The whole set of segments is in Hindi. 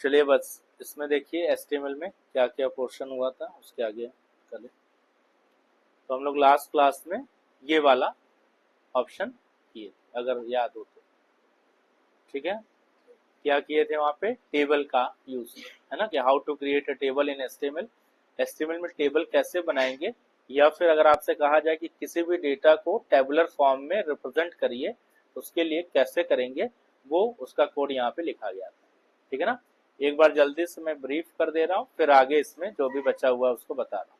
चलिए बस इसमें देखिए HTML में क्या क्या पोर्शन हुआ था उसके आगे चले। तो हम लोग लास्ट क्लास में ये वाला ऑप्शन किए थे, अगर याद हो तो। ठीक है, क्या किए थे वहां पे, टेबल का यूज, है ना, कि how to create a table in HTML। HTML में टेबल कैसे बनाएंगे, या फिर अगर आपसे कहा जाए कि किसी भी डेटा को टेबुलर फॉर्म में रिप्रेजेंट करिए तो उसके लिए कैसे करेंगे, वो उसका कोड यहाँ पे लिखा गया था। ठीक है ना, एक बार जल्दी से मैं ब्रीफ कर दे रहा हूँ, फिर आगे इसमें जो भी बचा हुआ है उसको बता रहा हूँ।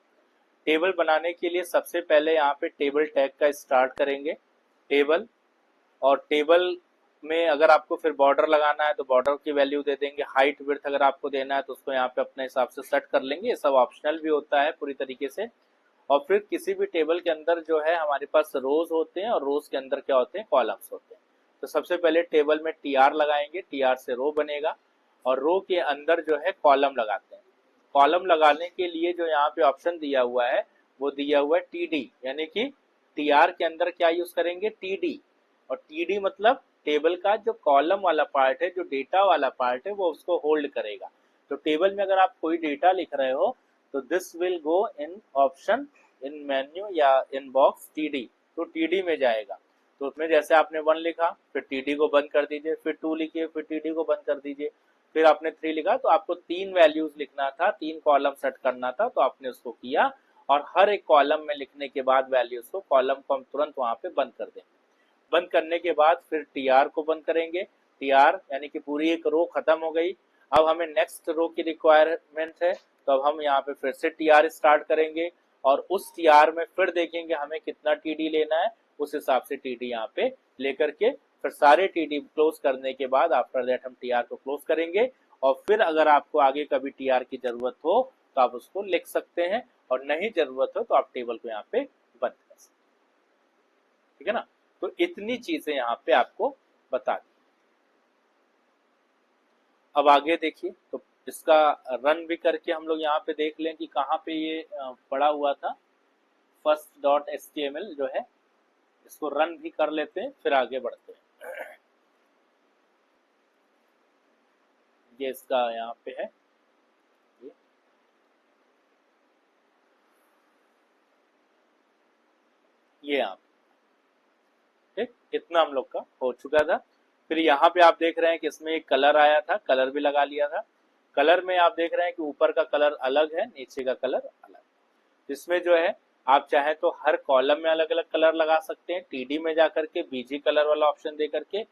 टेबल बनाने के लिए सबसे पहले यहाँ पे टेबल टैग का स्टार्ट करेंगे, टेबल। और टेबल में अगर आपको फिर बॉर्डर लगाना है तो बॉर्डर की वैल्यू दे देंगे, हाइट विड्थ अगर आपको देना है तो उसको यहाँ पे अपने हिसाब से सेट कर लेंगे, ये सब ऑप्शनल भी होता है पूरी तरीके से। और फिर किसी भी टेबल के अंदर जो है हमारे पास रोज होते हैं और रोज के अंदर क्या होते हैं, कॉलम्स होते हैं। तो सबसे पहले टेबल में TR लगाएंगे, TR से रो बनेगा, और रो के अंदर जो है कॉलम लगाते हैं। कॉलम लगाने के लिए जो यहाँ पे ऑप्शन दिया हुआ है वो दिया हुआ है TD, यानी कि TR के अंदर क्या यूज करेंगे, TD। और TD मतलब टेबल का जो कॉलम वाला पार्ट है, जो डेटा वाला पार्ट है, वो उसको होल्ड करेगा। तो टेबल में अगर आप कोई डेटा लिख रहे हो तो this will go in option, in menu या इन बॉक्स TD, तो TD में जाएगा। तो उसमें जैसे आपने 1 लिखा, फिर TD को बंद कर दीजिए, फिर 2 लिखिए, फिर TD को बंद कर दीजिए, फिर आपने 3 लिखा, तो आपको 3 वैल्यूज लिखना था, 3 कॉलम सेट करना था, तो आपने उसको किया। और हर एक कॉलम में लिखने के बाद वैल्यूज को, कॉलम को हम तुरंत वहां पे बंद कर देंगे। बंद करने के बाद फिर TR को बंद करेंगे, TR यानी कि पूरी एक रो खत्म हो गई। अब हमें नेक्स्ट रो की रिक्वायरमेंट है, तो अब हम यहाँ पे फिर से TR स्टार्ट करेंगे, और उस TR में फिर देखेंगे हमें कितना TD लेना है, उस हिसाब से TD यहाँ पे लेकर के फिर सारे TD क्लोज करने के बाद आफ्टर दैट हम TR को क्लोज करेंगे। और फिर अगर आपको आगे कभी TR की जरूरत हो तो आप उसको लिख सकते हैं, और नहीं जरूरत हो तो आप टेबल को यहाँ पे बंद कर सकते हैं। ठीक है ना, तो इतनी चीजें यहाँ पे आपको बता दी। अब आगे देखिए, तो इसका रन भी करके हम लोग यहाँ पे देख लें कि कहाँ पे ये पड़ा हुआ था। first.html जो है, इसको रन भी कर लेते हैं, फिर आगे बढ़ते हैं। ये इसका यहाँ पे है, ये यहाँ, ठीक, इतना हम लोग का हो चुका था। फिर यहाँ पे आप देख रहे हैं कि इसमें एक कलर आया था, कलर भी लगा लिया था। कलर में आप देख रहे हैं कि ऊपर का कलर अलग है, नीचे का कलर अलग। इसमें जो है आप चाहे तो हर कॉलम में अलग अलग कलर लगा सकते हैं, TD में जाकर के BG कलर वाला ऑप्शन दे करके,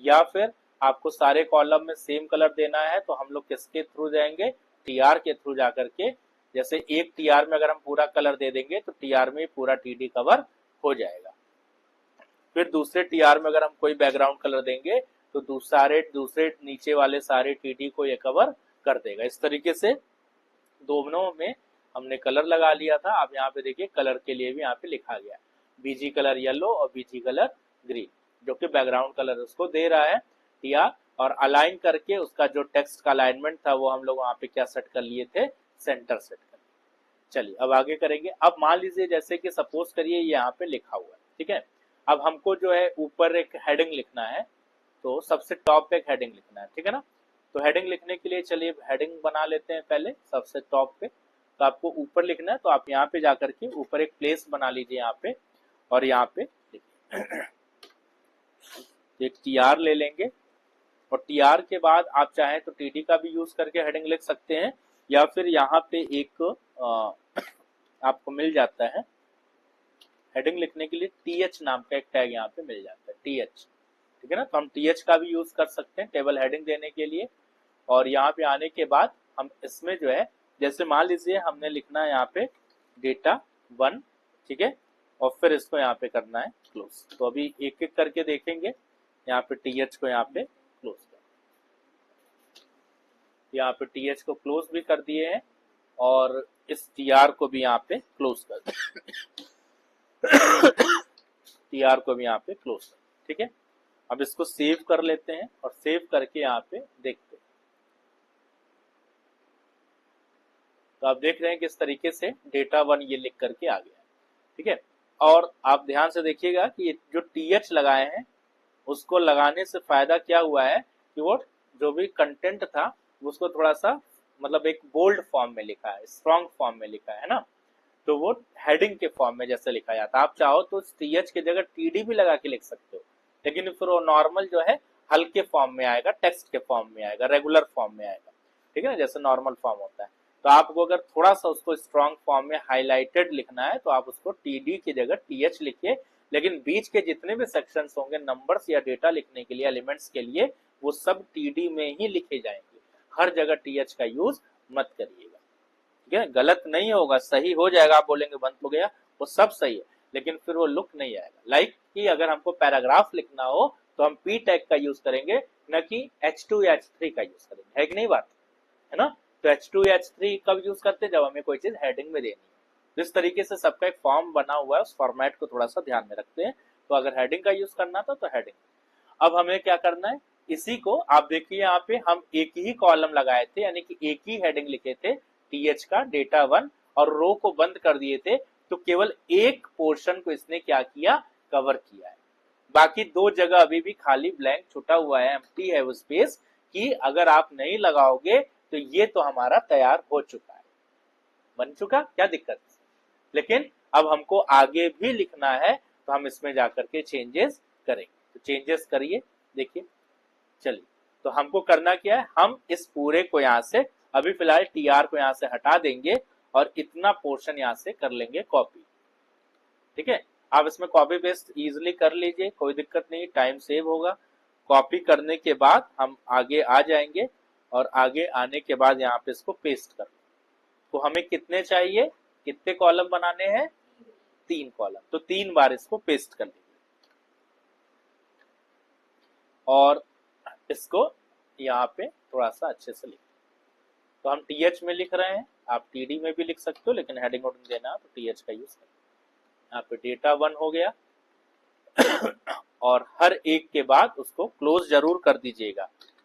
या फिर आपको सारे कॉलम में सेम कलर देना है तो हम लोग किसके थ्रू जाएंगे, TR के थ्रू जाकर के। जैसे एक TR में अगर हम पूरा कलर दे देंगे तो TR में पूरा TD कवर हो जाएगा। फिर दूसरे TR में अगर हम कोई बैकग्राउंड कलर देंगे तो दूसरे नीचे वाले सारे TD को ये कवर कर देगा। इस तरीके से दोनों में हमने कलर लगा लिया था। अब यहाँ पे देखिए कलर के लिए भी यहाँ पे लिखा गया, BG कलर येलो और BG कलर ग्रीन, जो कि बैकग्राउंड कलर उसको दे रहा है TR। और अलाइन करके उसका जो टेक्स्ट का अलाइनमेंट था वो हम लोग वहाँ पे क्या सेट कर लिए थे, सेंटर सेट कर। चलिए अब आगे करेंगे। अब मान लीजिए जैसे कि सपोज करिए यहाँ पे लिखा हुआ है, ठीक है। अब हमको जो है ऊपर एक हेडिंग लिखना है, तो सबसे टॉप पे एक हेडिंग लिखना है, ठीक है ना। तो हेडिंग लिखने के लिए चलिए हेडिंग बना लेते हैं पहले सबसे टॉप पे। तो आपको ऊपर लिखना है, तो आप यहाँ पे जाकर के ऊपर एक प्लेस बना लीजिए यहाँ पे, और यहाँ पे एक TR ले लेंगे। और TR के बाद आप चाहें तो TD का भी यूज करके हेडिंग लिख सकते हैं, या फिर यहाँ पे एक आपको मिल जाता है हेडिंग लिखने के लिए TH नाम का एक टैग यहाँ पे मिल जाता है, TH, ठीक है ना। तो हम TH का भी यूज कर सकते हैं टेबल हेडिंग देने के लिए। और यहाँ पे आने के बाद हम इसमें जो है, जैसे मान लीजिए हमने लिखना है यहाँ पे डेटा 1, ठीक है, और फिर इसको यहाँ पे करना है क्लोज। तो अभी एक एक करके देखेंगे। यहाँ पे TH को यहाँ पे क्लोज कर, यहाँ पे TH को क्लोज भी कर दिए हैं, और इस TR को भी यहाँ पे क्लोज कर दिए। TR को भी यहाँ पे क्लोज कर, ठीक है। अब इसको सेव कर लेते हैं, और सेव करके यहाँ पे देखते हैं। तो आप देख रहे हैं कि इस तरीके से डेटा 1 ये लिख करके आ गया, ठीक है। और आप ध्यान से देखिएगा कि जो TH लगाए हैं उसको लगाने से फायदा क्या हुआ है कि वो जो भी कंटेंट था उसको थोड़ा सा मतलब एक बोल्ड फॉर्म में लिखा है, स्ट्रॉन्ग फॉर्म में लिखा है ना, तो वो हेडिंग के फॉर्म में जैसे लिखा जाता है। आप चाहो तो टीएच की जगह टीडी भी लगा के लिख सकते हो, लेकिन फिर वो नॉर्मल जो है हल्के फॉर्म में आएगा, टेक्स्ट के फॉर्म में आएगा, रेगुलर फॉर्म में आएगा, ठीक है ना, जैसे नॉर्मल फॉर्म होता है। तो आपको अगर थोड़ा सा उसको स्ट्रॉन्ग फॉर्म में हाईलाइटेड लिखना है तो आप उसको टीडी की जगह टीएच लिखिए, लेकिन बीच के जितने भी सेक्शंस होंगे नंबर्स या डेटा लिखने के लिए, एलिमेंट्स के लिए, वो सब टीडी में ही लिखे जाएंगे। हर जगह टीएच का यूज मत करिएगा, ठीक है, गलत नहीं होगा, सही हो जाएगा। आप बोलेंगे बंद हो गया, वो सब सही है, लेकिन फिर वो लुक नहीं आएगा। लाइक कि अगर हमको पैराग्राफ लिखना हो तो हम पी टैग का यूज करेंगे, न कि H2 या H3 का यूज करेंगे, है कि नहीं बात, है ना। तो H2 या H3 कब यूज करते हैं, जब हमें कोई चीज हेडिंग में देनी है। जिस तरीके से सबका एक फॉर्म बना हुआ है, उस फॉर्मेट को थोड़ा सा ध्यान में रखते हैं। तो अगर हेडिंग का यूज करना था तो हेडिंग। अब हमें क्या करना है, इसी को आप देखिए यहाँ पे हम एक ही कॉलम लगाए थे, यानी कि एक ही हेडिंग लिखे थे टीएच का, डेटा 1, और रो को बंद कर दिए थे। तो केवल एक पोर्शन को इसने क्या किया, कवर किया है। बाकी दो जगह अभी भी खाली ब्लैंक छूटा हुआ है, एम्प्टी है वो स्पेस, कि अगर आप नहीं लगाओगे तो ये तो हमारा तैयार हो चुका है, बन चुका, क्या दिक्कत। लेकिन अब हमको आगे भी लिखना है, तो हम इसमें जाकर के चेंजेस करेंगे। तो चेंजेस करिए, देखिए, चलिए। तो हमको करना क्या है, हम इस पूरे को यहाँ से अभी फिलहाल टीआर को यहाँ से हटा देंगे और इतना पोर्शन यहाँ से कर लेंगे कॉपी, ठीक है। आप इसमें कॉपी पेस्ट इजिली कर लीजिए, कोई दिक्कत नहीं, टाइम सेव होगा। कॉपी करने के बाद हम आगे आ जाएंगे, और आगे आने के बाद यहाँ पे इसको पेस्ट कर। तो हमें कितने चाहिए, कितने कॉलम बनाने हैं, 3 कॉलम। तो 3 बार इसको पेस्ट कर लीजिए, और इसको यहाँ पे थोड़ा सा अच्छे से लिख। तो हम टीएच में लिख रहे हैं, आप टीडी में भी लिख सकते हो, लेकिन हेडिंग वोडिंग देना तो टीएच का यूज करें। यहाँ पे डेटा 1 हो गया, और हर एक के बाद उसको क्लोज जरूर कर दीजिएगा।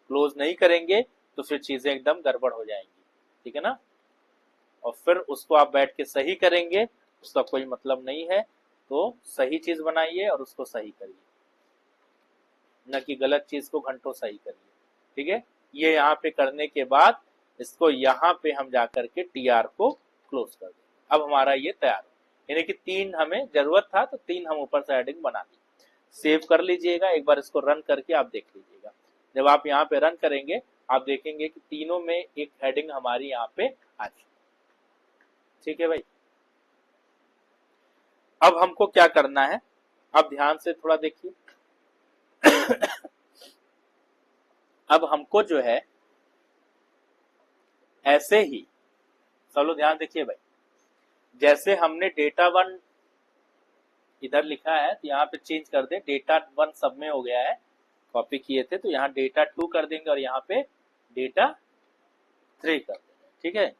क्लोज नहीं करेंगे तो फिर चीजें एकदम गड़बड़ हो जाएंगी, ठीक है ना। और फिर उसको आप बैठ के सही करेंगे, उसका कोई मतलब नहीं है। तो सही चीज बनाइए और उसको सही करिए, न कि गलत चीज को घंटों सही करिए, ठीक है। ये यहाँ पे करने के बाद इसको यहाँ पे हम जाकर के टीआर को क्लोज कर देंगे। अब हमारा ये तैयार, यानी कि 3 हमें जरूरत था, तो 3 हम ऊपर से हेडिंग बना दी। सेव कर लीजिएगा, एक बार इसको रन करके आप देख लीजिएगा। जब आप यहाँ पे रन करेंगे, आप देखेंगे कि तीनों में एक हेडिंग हमारी यहाँ पे आ चुकी, ठीक है भाई। अब हमको क्या करना है, अब ध्यान से थोड़ा देखिए। अब हमको जो है ऐसे ही, चलो ध्यान देखिए भाई, जैसे हमने डेटा 1 इधर लिखा है, तो यहाँ पे चेंज कर दे, डेटा 1 सब में हो गया है, कॉपी किए थे, तो यहाँ डेटा 2 कर देंगे, और यहाँ पे डेटा 3 कर देंगे, ठीक है।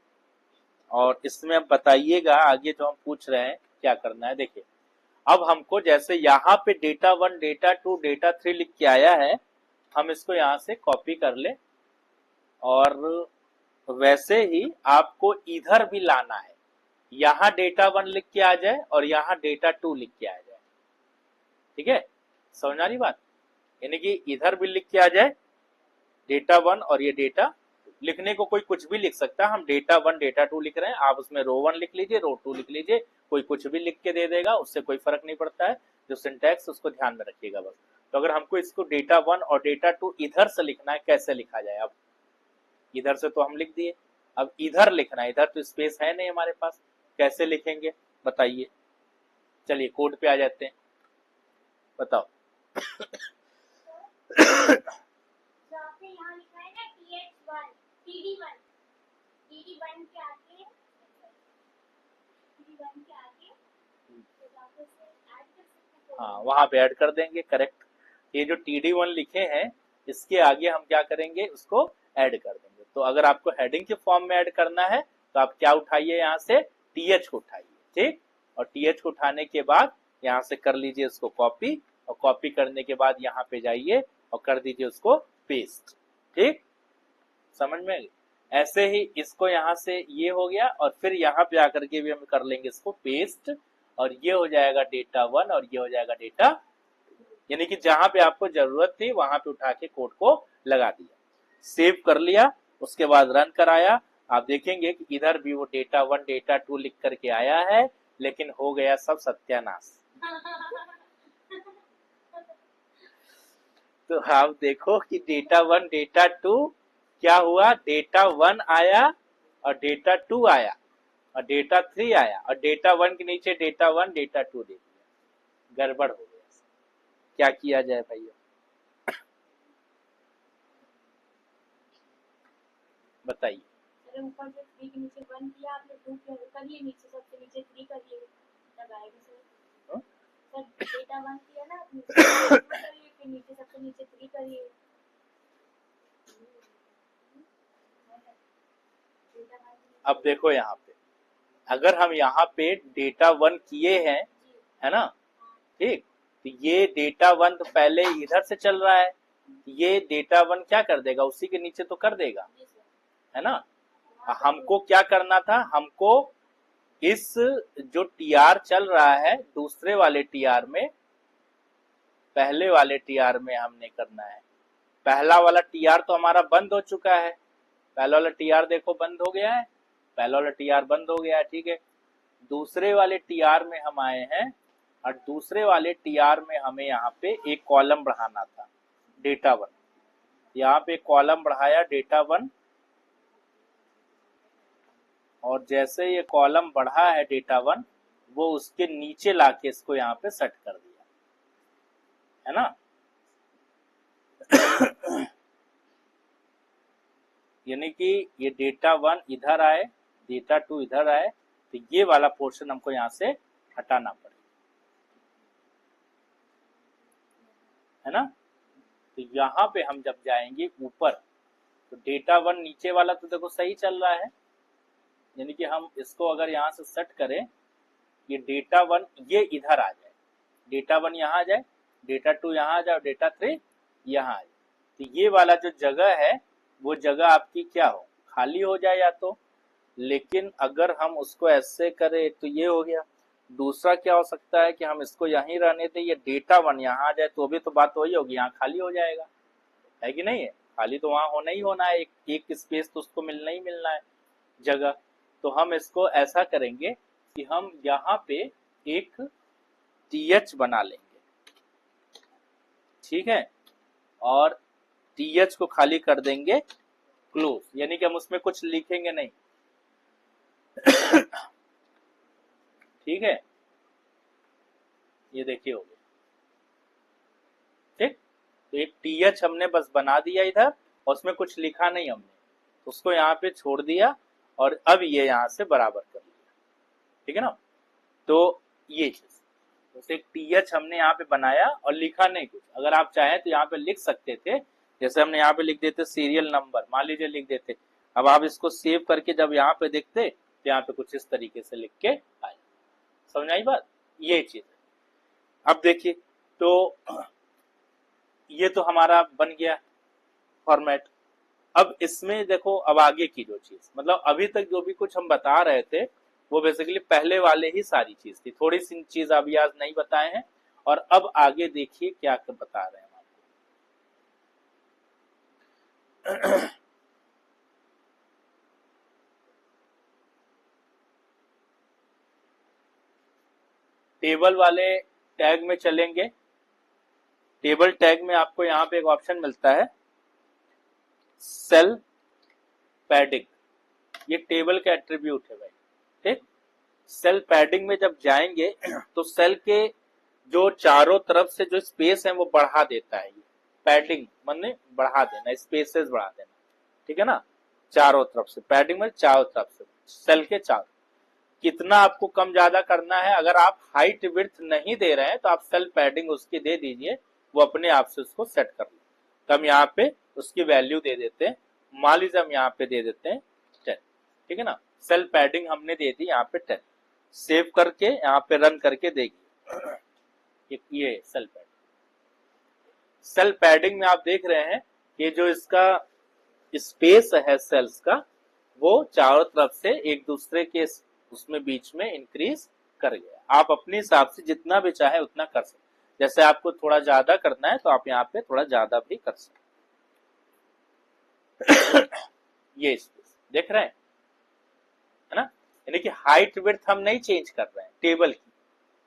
और इसमें अब बताइएगा आगे जो हम पूछ रहे हैं क्या करना है। देखिए, अब हमको जैसे यहाँ पे डेटा 1, डेटा 2, डेटा 3 लिख के आया है, हम इसको यहाँ से कॉपी कर ले, और वैसे ही आपको इधर भी लाना है। यहाँ डेटा 1 लिख के आ जाए और यहाँ डेटा 2 लिख के आ जाए, ठीक है, समझ आ रही बात। यानी कि इधर भी लिख के आ जाए डेटा 1, और ये डेटा, लिखने को कोई कुछ भी लिख सकता है। हम डेटा 1, डेटा 2 लिख रहे हैं, आप उसमें रो 1 लिख लीजिए, रो 2 लिख लीजिए, कोई कुछ भी लिख के दे देगा, उससे कोई फर्क नहीं पड़ता है। जो सिंटैक्स उसको ध्यान में रखिएगा बस। तो अगर हमको इसको डेटा 1 और डेटा 2 इधर से लिखना है, कैसे लिखा जाए। अब इधर से तो हम लिख दिए, अब इधर लिखना है, इधर तो स्पेस है नहीं हमारे पास, कैसे लिखेंगे बताइए। चलिए कोड पे आ जाते हैं, बताओ। हाँ, वहां पे ऐड कर देंगे, करेक्ट। ये जो TD1 लिखे हैं, इसके आगे हम क्या करेंगे, उसको ऐड कर देंगे। तो अगर आपको हेडिंग के फॉर्म में ऐड करना है, तो आप क्या उठाइए, यहाँ से TH को उठाइए, ठीक। और TH को उठाने के बाद यहाँ से कर लीजिए उसको कॉपी, और कॉपी करने के बाद यहाँ पे जाइए और कर दीजिए उसको पेस्ट, ठीक, समझ में। ऐसे ही इसको यहाँ से ये हो गया, और फिर यहाँ पे आकर के भी हम कर लेंगे इसको पेस्ट, और ये हो जाएगा डेटा 1 और ये हो जाएगा डेटा, यानी कि जहां पे आपको जरूरत थी वहां पे उठा के कोड को लगा दिया, सेव कर लिया। उसके बाद रन कराया, आप देखेंगे कि इधर भी वो डेटा 1 डेटा 2 लिख करके आया है, लेकिन हो गया सब सत्यानाश। तो आप देखो कि डेटा 1 डेटा 2 क्या हुआ, डेटा 1 आया और डेटा 2 आया और डेटा 3 आया और डेटा 1 के नीचे डेटा 1 डेटा 2 दे दिया, गड़बड़ हो गया। क्या किया जाए भैया, बताइए। ऊपर से 3 के नीचे 1 किया आपने, 2 करिए, नीचे सबसे नीचे 3 करिए, तब आएगा सर। सर डेटा 1 किया ना आपने, करिए, फिर नीचे सबसे नीचे 3 करिए। अब देखो यहाँ पे, अगर हम यहाँ पे डेटा 1 किए हैं, है ना, ठीक, तो ये डेटा 1 तो पहले इधर से चल रहा है, ये डेटा 1 क्या कर देगा, उसी के नीचे तो कर देगा, है ना। हमको क्या करना था, हमको इस जो टीआर चल रहा है दूसरे वाले टीआर में, पहले वाले टीआर में हमने करना है। पहला वाला टीआर तो हमारा बंद हो चुका है, पहला वाला टीआर देखो बंद हो गया है, पहला वाला टीआर बंद हो गया है, ठीक है। दूसरे वाले टीआर में हम आए हैं और दूसरे वाले टीआर में हमें यहाँ पे एक कॉलम बढ़ाना था, डेटा 1। यहाँ पे कॉलम बढ़ाया डेटा 1, और जैसे ये कॉलम बढ़ा है डेटा 1, वो उसके नीचे लाके इसको यहाँ पे सेट कर दिया, है ना। यानी कि ये डेटा 1 इधर आए, डेटा 2 इधर आए, तो ये वाला पोर्शन हमको यहाँ से हटाना पड़ेगा, है ना। तो यहाँ पे हम जब जाएंगे ऊपर, तो डेटा 1 नीचे वाला तो देखो सही चल रहा है, यानी कि हम इसको अगर यहाँ से सेट करें, ये डेटा 1 ये इधर आ जाए, डेटा 1 यहाँ आ जाए, डेटा 2 यहाँ आ जाए और डेटा 3 यहाँ आ जाए, तो ये वाला जो जगह है वो जगह आपकी क्या हो, खाली हो जाए या तो। लेकिन अगर हम उसको ऐसे करें तो ये हो गया। दूसरा क्या हो सकता है कि हम इसको यहीं रहने दें, ये डेटा 1 यहाँ आ जाए, तो भी तो बात वही होगी, यहाँ खाली हो जाएगा, है कि नहीं है। खाली तो वहाँ होना ही होना है, एक स्पेस तो उसको मिलना ही मिलना है जगह। तो हम इसको ऐसा करेंगे कि हम यहाँ पे एक टीएच बना लेंगे, ठीक है, और टीएच को खाली कर देंगे क्लोज, यानी कि हम उसमें कुछ लिखेंगे नहीं, ठीक है। ये देखिए हो गया, ठीक। तो एक टीएच हमने बस बना दिया इधर, और उसमें कुछ लिखा नहीं हमने, उसको यहाँ पे छोड़ दिया और अब ये यहाँ से बराबर कर लिया, ठीक है ना। तो ये चीज, तो एक टीएच हमने यहाँ पे बनाया और लिखा नहीं कुछ। अगर आप चाहें तो यहाँ पे लिख सकते थे, जैसे हमने यहाँ पे लिख देते सीरियल नंबर, मान लीजिए लिख देते। अब आप इसको सेव करके जब यहाँ पे देखते तो यहाँ पे कुछ इस तरीके से लिख के आए, समझ आई बात, ये चीज है। अब देखिए, तो ये तो हमारा बन गया फॉर्मेट। अब इसमें देखो, अब आगे की जो चीज, मतलब अभी तक जो भी कुछ हम बता रहे थे वो बेसिकली पहले वाले ही सारी चीज थी, थोड़ी सी चीज अभी आज नहीं बताए हैं। और अब आगे देखिए क्या बता रहे हैं हम आपको। टेबल वाले टैग में चलेंगे। टेबल टैग में आपको यहाँ पे एक ऑप्शन मिलता है सेल पैडिंग, ये टेबल का एट्रीब्यूट है भाई, ठीक। सेल पैडिंग में जब जाएंगे तो सेल के जो चारों तरफ से जो स्पेस है वो बढ़ा देता है। ये पैडिंग माने बढ़ा देना, स्पेसेस बढ़ा देना, ठीक है ना। चारों तरफ से पैडिंग में चारों तरफ से, सेल के चारों। कितना आपको कम ज्यादा करना है, अगर आप हाइट विड्थ नहीं दे रहे हैं तो आप सेल पैडिंग उसकी दे दीजिए, वो अपने आप से उसको सेट कर लो। तो हम यहाँ पे उसकी वैल्यू दे देते हैं, मान लीजिए हम यहाँ पे दे देते हैं 10, ठीक है ना। सेल पैडिंग हमने दे दी यहाँ पे 10। सेव करके यहाँ पे रन करके देखिए, ये सेल पैडिंग। सेल पैडिंग में आप देख रहे हैं कि जो इसका स्पेस है सेल्स का, वो चारों तरफ से एक दूसरे के उसमें बीच में इंक्रीज कर गया। आप अपने हिसाब से जितना भी चाहे उतना कर सकते, जैसे आपको थोड़ा ज्यादा करना है तो आप यहाँ पे थोड़ा ज्यादा भी कर सकते। ये स्पेस देख रहे हैं, है ना। यानी कि हाइट विड्थ हम नहीं चेंज कर रहे हैं टेबल की,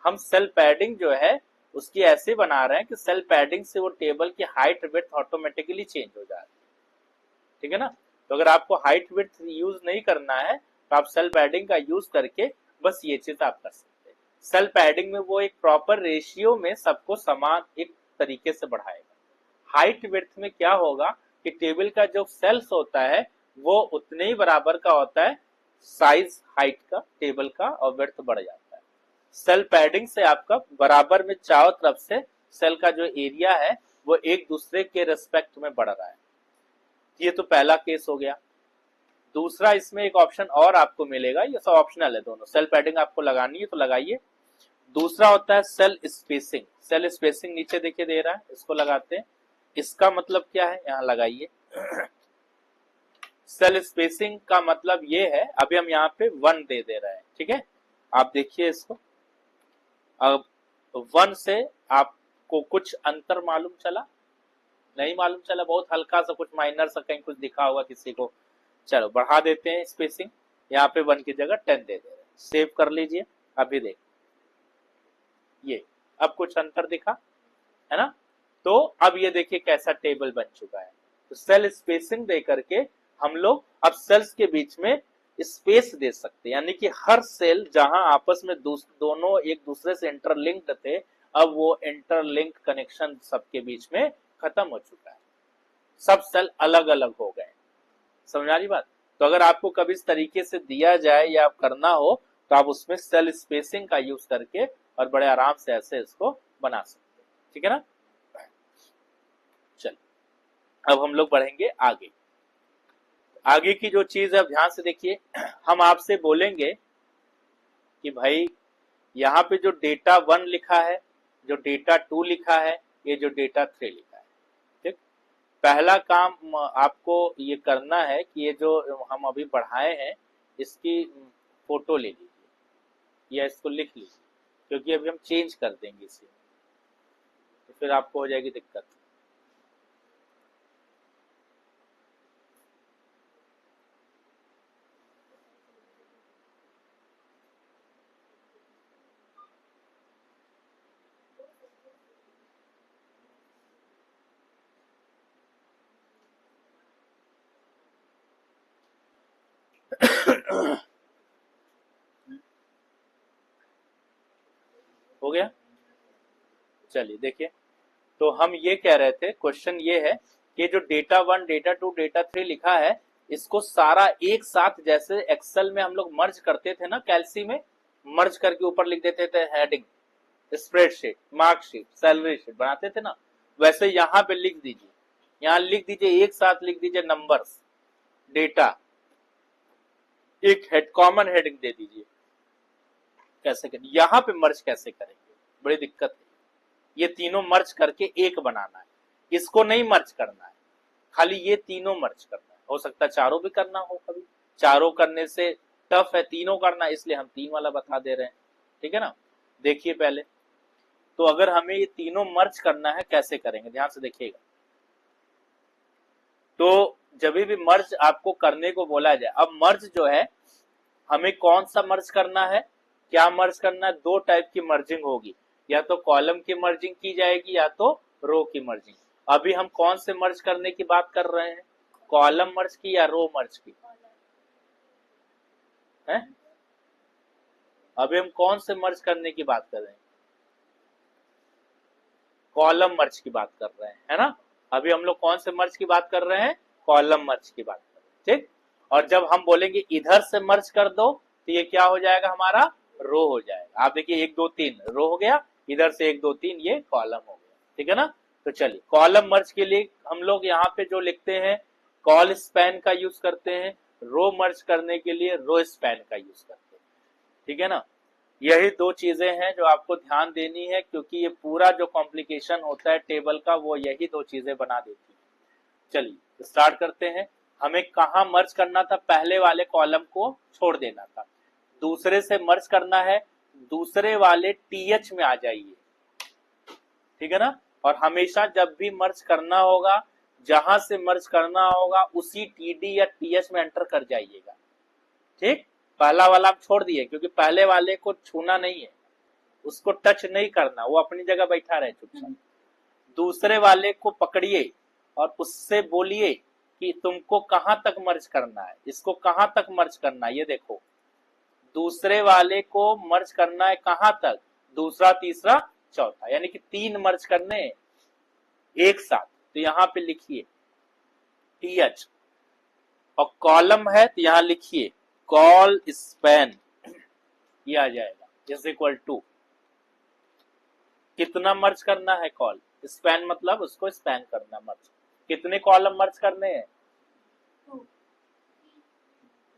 हम सेल पैडिंग जो है उसकी ऐसे बना रहे हैं कि सेल पैडिंग से वो टेबल की हाइट विड्थ ऑटोमेटिकली चेंज हो जा रही है, ठीक है ना। तो अगर आपको हाइट विड्थ यूज नहीं करना है तो आप सेल पैडिंग का यूज करके बस ये चीज आप कर सकते हैं। सेल पैडिंग में वो एक प्रॉपर रेशियो में सबको समान एक तरीके से बढ़ाएगा। हाइट विड्थ में क्या होगा कि टेबल का जो सेल्स होता है वो उतने ही बराबर का होता है, साइज हाइट का टेबल का, और विड्थ बढ़ जाता है। सेल पैडिंग से आपका बराबर में चारों तरफ से सेल का जो एरिया है वो एक दूसरे के रिस्पेक्ट में बढ़ रहा है। ये तो पहला केस हो गया। दूसरा, इसमें एक ऑप्शन और आपको मिलेगा, ये सब ऑप्शनल है दोनों, सेल पैडिंग आपको लगानी है तो लगाइए। दूसरा होता है सेल स्पेसिंग। सेल स्पेसिंग नीचे देखिए दे रहा है, इसको लगाते हैं। इसका मतलब क्या है, यहां लगाइए। सेल स्पेसिंग का मतलब ये है, अभी हम यहाँ पे 1 दे रहे हैं, ठीक है। आप देखिए इसको, अब 1 से आपको कुछ अंतर मालूम चला, नहीं मालूम चला, बहुत हल्का सा कुछ माइनर सा कहीं कुछ दिखा होगा किसी को। चलो बढ़ा देते हैं स्पेसिंग, यहाँ पे 1 की जगह 10 दे रहे हैं, सेव कर लीजिए। अभी देख ये अब कुछ अंतर दिखा, है ना। तो अब ये देखिए कैसा टेबल बन चुका है। तो सेल स्पेसिंग दे करके हम लोग अब सेल्स के बीच में स्पेस दे सकते हैं, यानी कि हर सेल जहां आपस में दोनों एक दूसरे से इंटरलिंक्ड थे, अब वो इंटरलिंक कनेक्शन सबके बीच में खत्म हो चुका है, सब सेल अलग अलग हो गए। समझ आ रही बात। तो अगर आपको कभी इस तरीके से दिया जाए या करना हो तो आप उसमें सेल स्पेसिंग का यूज करके और बड़े आराम से ऐसे इसको बना सकते हैं, ठीक है ना। चलिए अब हम लोग बढ़ेंगे आगे। आगे की जो चीज है अब ध्यान से देखिए, हम आपसे बोलेंगे कि भाई यहाँ पे जो डेटा 1 लिखा है, जो डेटा 2 लिखा है, ये जो डेटा 3 लिखा है, ठीक। पहला काम आपको ये करना है कि ये जो हम अभी बढ़ाए हैं इसकी फोटो ले लीजिए या इसको लिख लीजिए, क्योंकि अभी हम चेंज कर देंगे इसे, तो फिर आपको हो जाएगी दिक्कत। हो गया। चलिए देखिए, तो हम ये कह रहे थे, क्वेश्चन ये है कि जो डेटा 1 डेटा 2 डेटा 3 लिखा है इसको सारा एक साथ, जैसे एक्सेल में हम लोग मर्ज करते थे ना, कैल्सी में मर्ज करके ऊपर लिख देते थे heading, spreadsheet, marksheet, salary sheet बनाते थे ना, वैसे यहाँ पे लिख दीजिए। यहाँ लिख दीजिए, एक साथ लिख दीजिए नंबर्स, डेटा, एक हेड कॉमन हेडिंग दे दीजिए। कैसे करें, यहाँ पे मर्ज कैसे करेंगे, बड़ी दिक्कत है। ये तीनों मर्ज करके एक बनाना है, इसको नहीं मर्ज करना है, खाली ये तीनों मर्ज करना है। हो सकता है चारों भी करना हो, कभी चारों करने से टफ है, तीनों करना, इसलिए हम 3 वाला बता दे रहे हैं, ठीक है ना। देखिए पहले तो अगर हमें ये तीनों मर्ज करना है कैसे करेंगे, ध्यान से देखिएगा। तो जब भी मर्ज आपको करने को बोला जाए, अब मर्ज जो है हमें कौन सा मर्ज करना है, क्या मर्ज करना है, 2 टाइप की मर्जिंग होगी, या तो कॉलम की मर्जिंग की जाएगी या तो रो की मर्जिंग। अभी हम कौन से मर्ज करने की बात कर रहे हैं, कॉलम मर्ज की या रो मर्ज की है। अभी हम कौन से मर्ज करने की बात कर रहे हैं, कॉलम मर्ज की बात कर रहे हैं, है ना। अभी हम लोग कौन से मर्ज की बात कर रहे हैं, कॉलम मर्ज की बात कर रहे हैं, ठीक। और जब हम बोलेंगे इधर से मर्ज कर दो तो ये क्या हो जाएगा, हमारा रो हो जाएगा। आप देखिए 1 2 3 रो हो गया, इधर से 1 2 3 ये कॉलम हो गया, ठीक है ना। तो चलिए कॉलम मर्ज के लिए हम लोग यहाँ पे जो लिखते हैं कॉल स्पैन का यूज करते हैं, रो मर्ज करने के लिए रो स्पैन का यूज करते हैं, ठीक है ना। यही 2 चीजें हैं जो आपको ध्यान देनी है, क्योंकि ये पूरा जो कॉम्प्लिकेशन होता है टेबल का वो यही 2 चीजें बना देती है। चलिए स्टार्ट करते हैं। हमें कहाँ मर्ज करना था, पहले वाले कॉलम को छोड़ देना था, दूसरे से मर्ज करना है, दूसरे वाले टीएच में आ जाइए, ठीक है ना। और हमेशा जब भी मर्ज करना होगा, जहां से मर्ज करना होगा उसी टीडी या टीएच में एंटर कर जाइएगा। ठीक, पहला वाला आप छोड़ दिए क्योंकि पहले वाले को छूना नहीं है, उसको टच नहीं करना, वो अपनी जगह बैठा रहे चुपचाप। दूसरे वाले को पकड़िए और उससे बोलिए कि तुमको कहां तक मर्ज करना है, इसको कहां तक मर्ज करना है। ये देखो, दूसरे वाले को मर्ज करना है कहां तक, दूसरा तीसरा चौथा, यानी कि 3 मर्ज करने हैं एक साथ। तो यहां पे लिखिए टीएच, और कॉलम है तो यहां लिखिए कॉल स्पैन, ये आ जाएगा इज इक्वल टू कितना मर्ज करना है कॉल स्पैन, मतलब उसको स्पैन करना मर्ज, कितने कॉलम मर्ज करने हैं,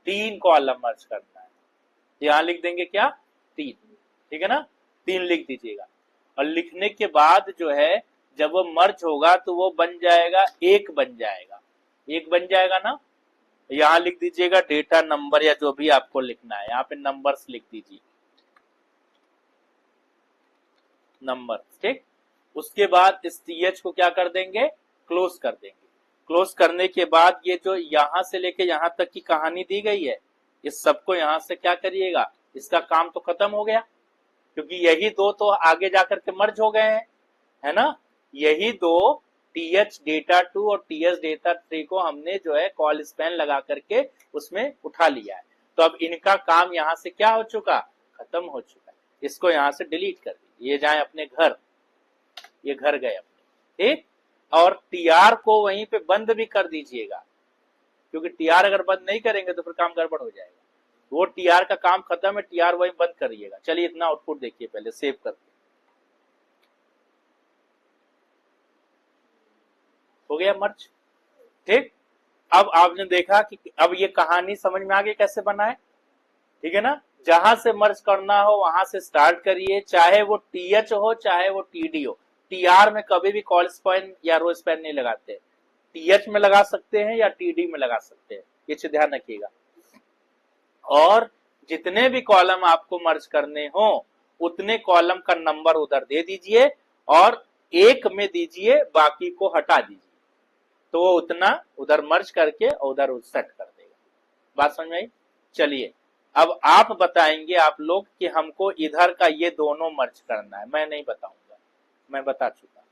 3 कॉलम मर्ज करना है। यहां लिख देंगे क्या 3, ठीक है ना, 3 लिख दीजिएगा। और लिखने के बाद जो है जब वो मर्ज होगा तो वो बन जाएगा 1 बन जाएगा, 1 बन जाएगा ना। यहां लिख दीजिएगा डेटा नंबर या जो भी आपको लिखना है, यहाँ पे नंबर्स लिख दीजिए, नंबर, ठीक। उसके बाद इस टीएच को क्या कर देंगे, क्लोज कर देंगे। क्लोज करने के बाद ये जो यहां से लेके यहां तक की कहानी दी गई है, इस सबको यहां से क्या करिएगा, इसका काम तो खत्म हो गया, क्योंकि यही दो तो आगे जाकर के मर्ज हो गए हैं, है ना। यही दो टीएच डेटा 2 और टीएच डेटा 3 को हमने जो है कॉल स्पैन लगा करके उसमें उठा लिया है। तो अब इनका काम यहां से क्या हो चुका, खत्म हो चुका है। इसको यहां से डिलीट कर दीजिए, ये जाए अपने घर, ये घर गए अपने, ठीक। और टीआर को वहीं पे बंद भी कर दीजिएगा, क्योंकि टीआर अगर बंद नहीं करेंगे तो फिर काम गड़बड़ हो जाएगा। वो टीआर का काम खत्म है, टीआर वहीं बंद करिएगा। चलिए इतना आउटपुट देखिए पहले, सेव करके हो गया मर्ज, ठीक। अब आपने देखा कि अब ये कहानी समझ में आ गई कैसे बनाए, ठीक है ना। जहां से मर्ज करना हो वहां से स्टार्ट करिए, चाहे वो टीएच हो चाहे वो टीडी हो। टीआर में कभी भी कॉल स्पैन या रो स्पैन नहीं लगाते, टीएच में लगा सकते हैं या टीडी में लगा सकते हैं, ये चीज ध्यान रखिएगा। और जितने भी कॉलम आपको मर्ज करने हो उतने कॉलम का नंबर उधर दे दीजिए और 1 में दीजिए, बाकी को हटा दीजिए, तो वो उतना उधर मर्ज करके उधर सेट कर देगा। बात समझ में आई। चलिए अब आप बताएंगे आप लोग कि हमको इधर का ये दोनों मर्ज करना है, मैं नहीं बताऊंगा, मैं बता चुका।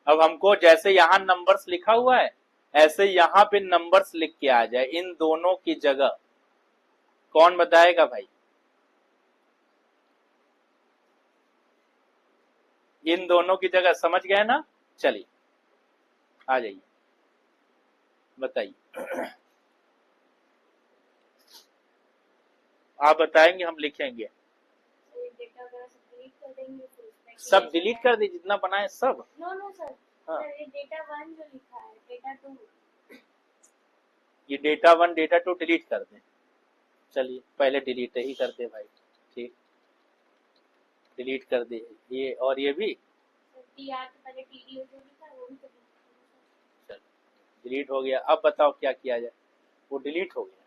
अब हमको जैसे यहां नंबर्स लिखा हुआ है ऐसे यहां पे नंबर्स लिख के आ जाए इन दोनों की जगह। कौन बताएगा भाई, इन दोनों की जगह, समझ गए ना। चलिए आ जाइए, बताइए। आप बताएंगे हम लिखेंगे, सब डिलीट कर दीजिए जितना बनाए सब। नो सर, हाँ, डेटा 1 जो लिखा है, डेटा 2, ये डेटा 1 डेटा 2 डिलीट कर दें। चलिए पहले डिलीट ही कर दे भाई, ठीक, डिलीट कर दे ये, और ये भी टीआर से पहले टीडी जो लिखा है वो भी चल डिलीट हो गया। अब बताओ क्या किया जाए, वो डिलीट हो गया।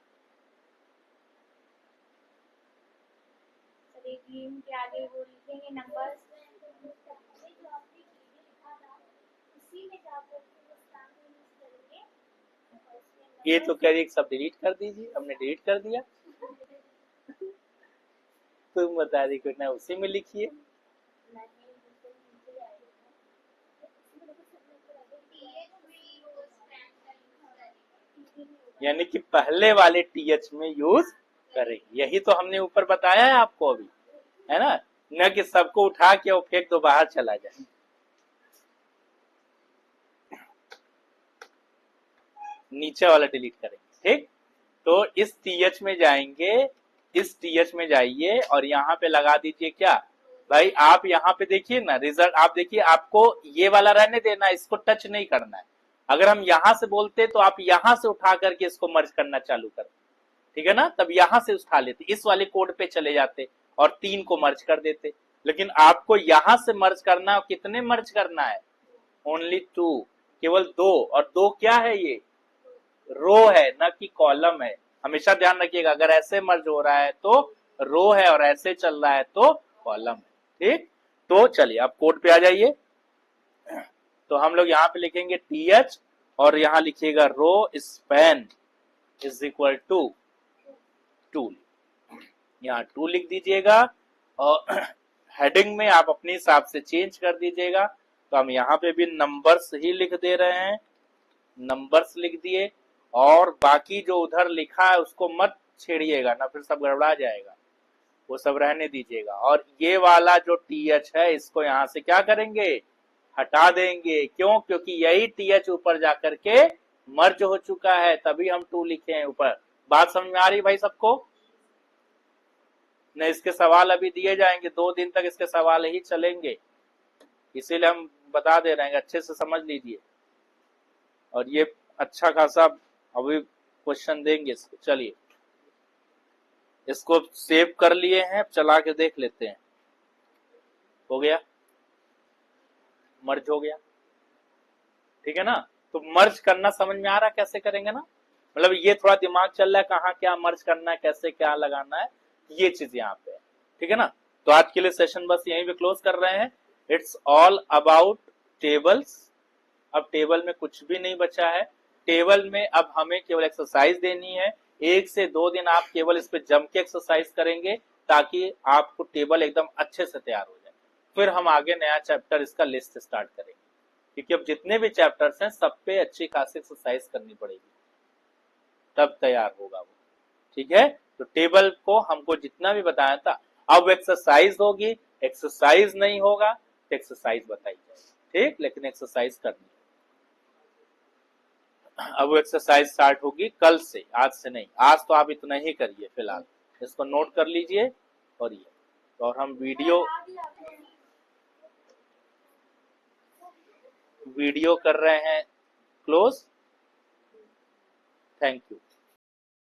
सर एक के आगे वो लिखेंगे नंबर्स, ये तो कह रही सब डिलीट कर दीजिए, हमने डिलीट कर दिया। तुम बता रही कि ना उसी में लिखिए, यानी कि पहले वाले टीएच में यूज करेंगे। यही तो हमने ऊपर बताया है आपको अभी, है ना, न कि सबको उठा के वो फेंक दो बाहर चला जाए। नीचे वाला डिलीट करेंगे, ठीक। तो इस टीएच में जाएंगे, इस टीएच में जाइए और यहाँ पे लगा दीजिए क्या भाई, आप यहाँ पे देखिए ना रिजल्ट, आप देखिए आपको ये वाला रहने देना, इसको टच नहीं करना है। अगर हम यहां से बोलते तो आप यहां से उठा करके इसको मर्ज करना चालू कर, ठीक है ना, तब यहां से उठा लेते, इस वाले कोड पे चले जाते और 3 को मर्ज कर देते। लेकिन आपको यहां से मर्ज करना, कितने मर्ज करना है, ओनली 2, केवल 2, और 2 क्या है, ये रो है ना कि कॉलम है। हमेशा ध्यान रखिएगा, अगर ऐसे मर्ज हो रहा है तो रो है और ऐसे चल रहा है तो कॉलम है, ठीक। तो चलिए आप कोड पे आ जाइए। तो हम लोग यहाँ पे लिखेंगे टीएच और यहाँ लिखिएगा row span is equal to 2। यहाँ 2 लिख दीजिएगा और हेडिंग में आप अपने हिसाब से चेंज कर दीजिएगा। तो हम यहाँ पे भी नंबर्स ही लिख दे रहे हैं, नंबर्स लिख दिए, और बाकी जो उधर लिखा है उसको मत छेड़िएगा ना, फिर सब गड़बड़ा जाएगा, वो सब रहने दीजिएगा। और ये वाला जो TH है इसको यहाँ से क्या करेंगे, हटा देंगे। क्यों? क्योंकि यही TH ऊपर जाकर के मर्ज हो चुका है, तभी हम 2 लिखे हैं ऊपर। बात समझ में आ रही भाई सबको? न इसके सवाल अभी दिए जाएंगे, 2 दिन तक इसके सवाल ही चलेंगे, इसीलिए हम बता दे रहे हैं, अच्छे से समझ लीजिए। और ये अच्छा खासा अभी क्वेश्चन देंगे इसको। चलिए इसको सेव कर लिए हैं, चला के देख लेते हैं। हो गया, मर्ज हो गया, ठीक है ना। तो मर्ज करना समझ में आ रहा है कैसे करेंगे ना, मतलब ये थोड़ा दिमाग चल रहा है कहाँ क्या मर्ज करना है, कैसे क्या लगाना है, ये चीज यहाँ पे है, ठीक है ना। तो आज के लिए सेशन बस यहीं पे क्लोज कर रहे हैं। It's all about tables. अब टेबल में कुछ भी नहीं बचा है। टेबल में अब हमें केवल एक्सरसाइज देनी है। 1 से 2 दिन आप केवल इस पे जम के एक्सरसाइज करेंगे ताकि आपको टेबल एकदम अच्छे से तैयार हो जाए। फिर हम आगे नया चैप्टर इसका लिस्ट स्टार्ट करेंगे, क्योंकि अब जितने भी चैप्टर्स हैं सब पे अच्छी खासी एक्सरसाइज करनी पड़ेगी, तब तैयार होगा वो, ठीक है। तो टेबल को हमको जितना भी बताया था, अब एक्सरसाइज होगी, एक्सरसाइज नहीं होगा तो एक्सरसाइज बताई जाएगी, ठीक, लेकिन एक्सरसाइज करनी है। अब वो एक्सरसाइज स्टार्ट होगी कल से, आज से नहीं। आज तो आप इतना ही करिए फिलहाल, इसको नोट कर लीजिए। और ये और हम वीडियो कर रहे हैं क्लोज। Thank you.